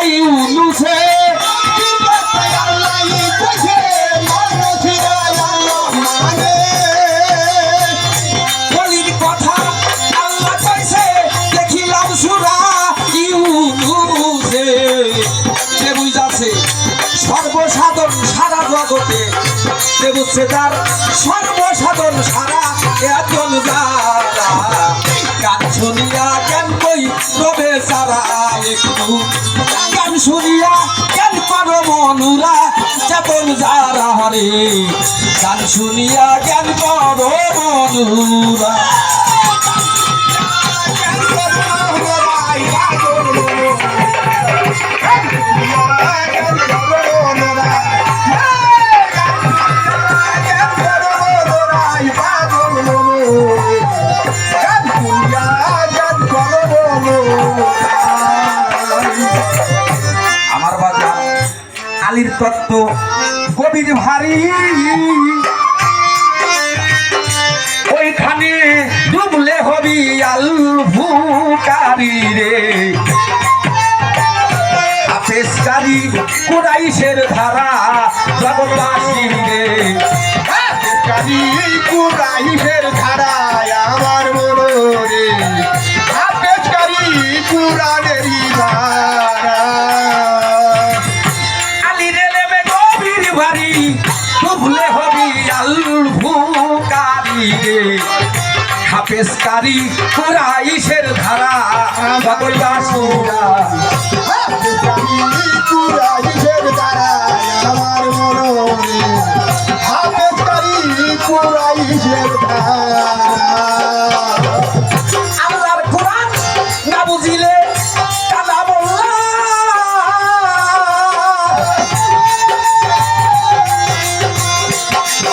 ইউনুসে বলির কথা আল্লাহ কইছে দেখিলাম সূরা ইউনুসে কে বুঝাছে সর্বসাধারণ সারা জগতে কে বুঝছে তার সর্বসাধারণ সারা একজন যারা গান শুনিয়া কেন কই রবে সারা একটু গান শুনিয়া কেন করো মনুরা চেতন যারা হরে গান শুনিয়া কেন করো মনুরা আলীর তত্ত্ব গভীর ভারী ওইখানে ডুবলে হবি আল ভুকারি রে হাফেজকারী কুরাইশের ধারা জগৎবাসী রে কুরাইশের ধারায় আমার মনোরে হাফেজকারী কুরআনেরই ধারা ডুবলে হবি আল ভুকারি রে হাফেজকারী কুরাইশের ধারা জগৎবাসীরা কুরাইশের ধারায় আমার মনোরে হাফেজকারী কুরাইশের ধারা আল্লাহর কোরআন না বুঝিলে কালা বললা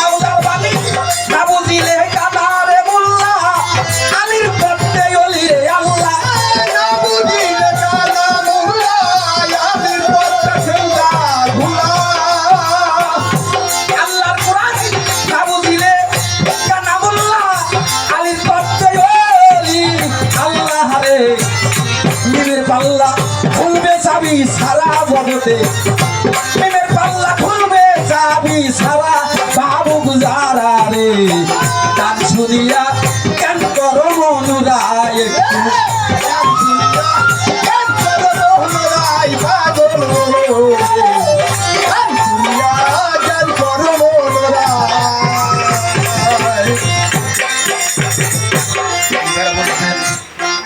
আল্লাহর বাণী না বুঝিলে কালা রে বললা আলীর পথে অলি রে আল্লাহ না বুঝিলে কালা মোল্লা আলীর পথে চলা ভুলা আল্লাহর কোরআন না বুঝিলে কালা বললা আলীর পথে অলি আল্লাহ রে নিমের পাল্লা খুলবে চাবি সারা জগতে নিমের পাল্লা খুলবে চাবি সারা বাবু গুজারা রে গান শুনিয়া কেন করো মনুরা একটু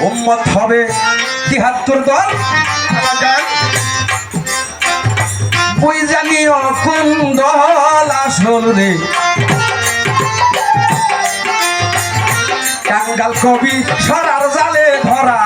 উম্মত হবে ৭৩ দল বই জানিও কোন দল আসল রে কাঙ্গাল কবি সরার জালে ধরা